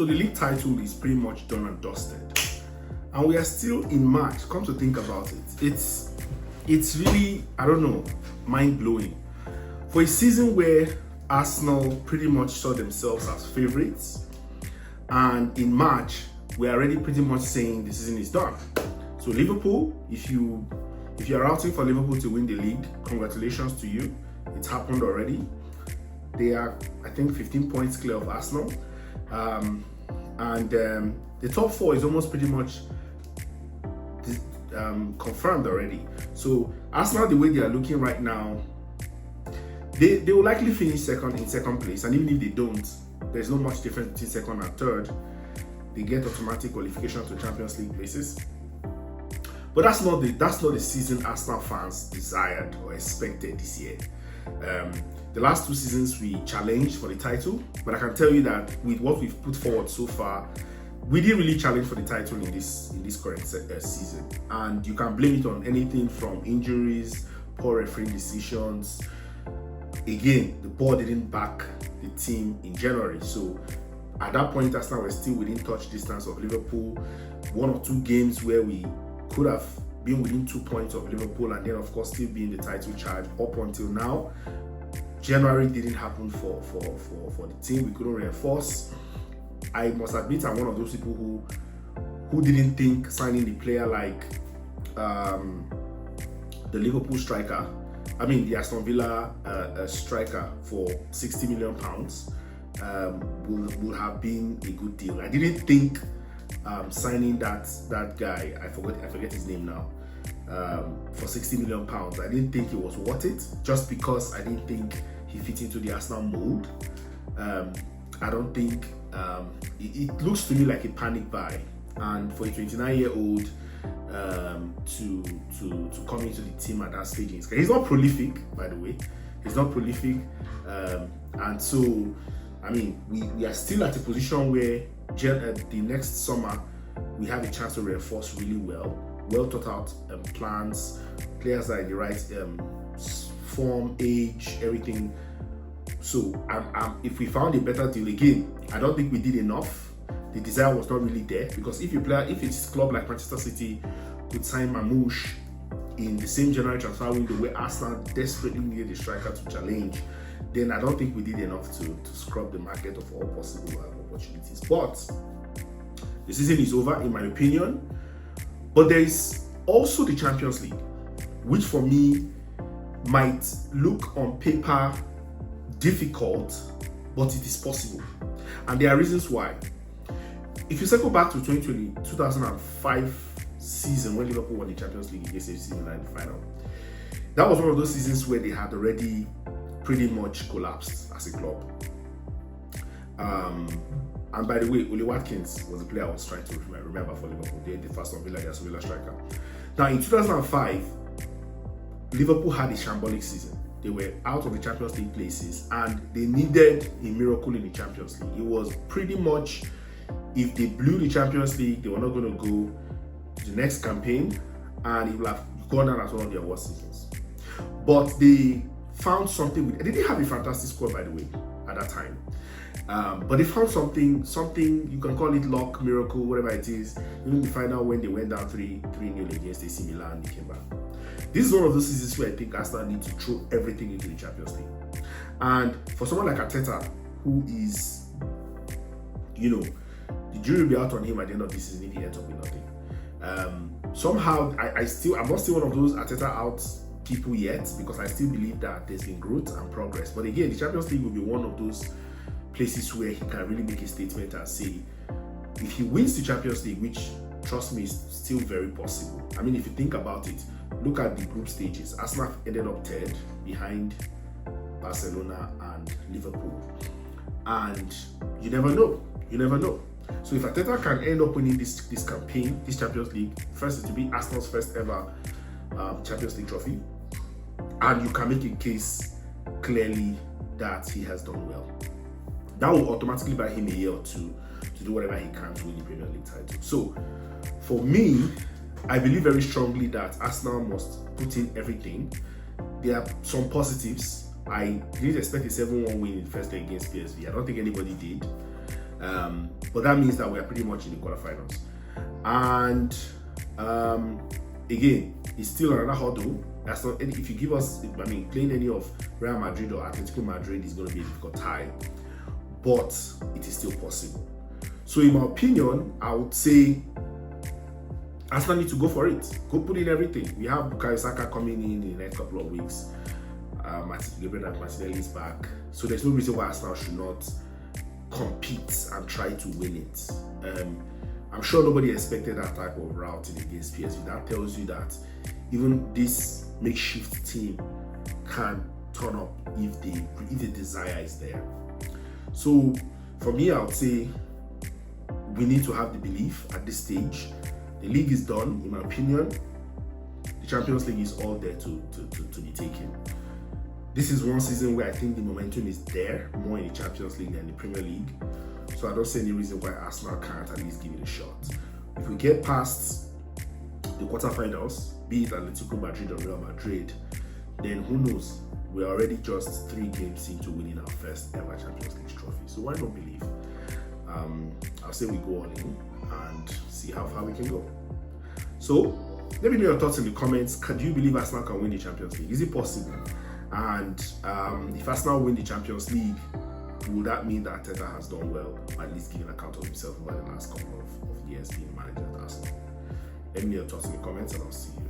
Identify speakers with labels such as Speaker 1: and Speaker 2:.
Speaker 1: So the league title is pretty much done and dusted. And we are still in March. Come to think about it. It's really, I don't know, mind-blowing. For a season where Arsenal pretty much saw themselves as favourites, and in March, we're already pretty much saying the season is done. So Liverpool, if you're routing for Liverpool to win the league, congratulations to you. It's happened already. They are, I think, 15 points clear of Arsenal. The top four is almost pretty much confirmed already. So Arsenal, the way they are looking right now, they will likely finish in second place. And even if they don't, there's not much difference between second and third. They get automatic qualification to Champions League places. But that's not the season Arsenal fans desired or expected this year. The last 2 seasons we challenged for the title, but I can tell you that with what we've put forward so far, we didn't really challenge for the title in this current season. And you can blame it on anything from injuries, poor refereeing decisions. Again, the board didn't back the team in January, so at that point Arsenal were still within touch distance of Liverpool. 1 or 2 games where we could have been within 2 points of Liverpool, and then of course still be in the title charge up until now. January didn't happen for the team. We couldn't reinforce. I must admit I'm one of those people who didn't think signing the player like the Liverpool striker, the Aston Villa striker for £60 million will have been a good deal. I didn't think signing that guy, I forget his name now, for £60 million. I didn't think it was worth it, just because I didn't think he fit into the Arsenal mold. I don't think it looks to me like a panic buy, and for a 29-year-old to come into the team at that stage, he's not prolific, by the way. He's not prolific, and so we are still at a position where the next summer we have a chance to reinforce really well thought out plans, players that are in the right form, age, everything. So if we found a better deal, again, I don't think we did enough. The desire was not really there, because if it's a club like Manchester City could sign Mamouche in the same January transfer window where Arsenal desperately needed a striker to challenge, then I don't think we did enough to scrub the market of all possible opportunities. But the season is over, in my opinion. But there is also the Champions League, which for me might look on paper difficult, but it is possible. And there are reasons why. If you circle back to 2005 season when Liverpool won the Champions League against AC Milan in the final, that was one of those seasons where they had already pretty much collapsed as a club. And by the way, Oli Watkins was the player I was trying to remember for Liverpool. They had the first Aston Villa striker. Now in 2005, Liverpool had a shambolic season. They were out of the Champions League places and they needed a miracle in the Champions League. It was pretty much, if they blew the Champions League, they were not going to go to the next campaign, and it would have gone down as one of their worst seasons. But they found something. They didn't have a fantastic squad, by the way, at that time. But they found something, you can call it luck, miracle, whatever it is. Even the final, when they went down 3-0 against AC Milan, they came back. This is one of those seasons where I think Arsenal need to throw everything into the Champions League. And for someone like Arteta, who is, the jury will be out on him at the end of this season if he ends up with nothing. Somehow, I'm not still one of those Arteta out people yet, because I still believe that there's been growth and progress. But again, the Champions League will be one of those places where he can really make a statement and say, if he wins the Champions League, which, trust me, is still very possible. If you think about it, look at the group stages. Arsenal ended up third behind Barcelona and Liverpool. And you never know. So if Arteta can end up winning this campaign, this Champions League, first it will be Arsenal's first ever Champions League trophy, and you can make a case clearly that he has done well. That will automatically buy him a year or two to do whatever he can to win the Premier League title. So for me, I believe very strongly that Arsenal must put in everything. There are some positives. I didn't expect a 7-1 win in the first leg against PSV. I don't think anybody did. But that means that we are pretty much in the quarterfinals. And again, it's still another hurdle. That's not if you give us, I mean, playing any of Real Madrid or Atletico Madrid is going to be a difficult tie, but it is still possible. So, in my opinion, I would say Arsenal need to go for it. Go put in everything. We have Bukayo Saka coming in the next couple of weeks. Gabriel Martinelli is back, so there's no reason why Arsenal should not compete and try to win it. I'm sure nobody expected that type of routing against PSV. That tells you that even this makeshift team can turn up if the desire is there. So for me, I would say we need to have the belief at this stage. The league is done, in my opinion. The Champions League is all there to be taken. This is one season where I think the momentum is there, more in the Champions League than the Premier League. So I don't see any reason why Arsenal can't at least give it a shot. If we get past the quarterfinals, be it Atletico Madrid or Real Madrid, then who knows? We're already just 3 games into winning our first ever Champions League trophy. So why not believe? I'll say we go all in and see how far we can go. So let me know your thoughts in the comments. Do you believe Arsenal can win the Champions League? Is it possible? And if Arsenal win the Champions League, will that mean that Arteta has done well, or at least give an account of himself over the last couple of years being manager at Arsenal? Let me know your thoughts in the comments, and I'll see you.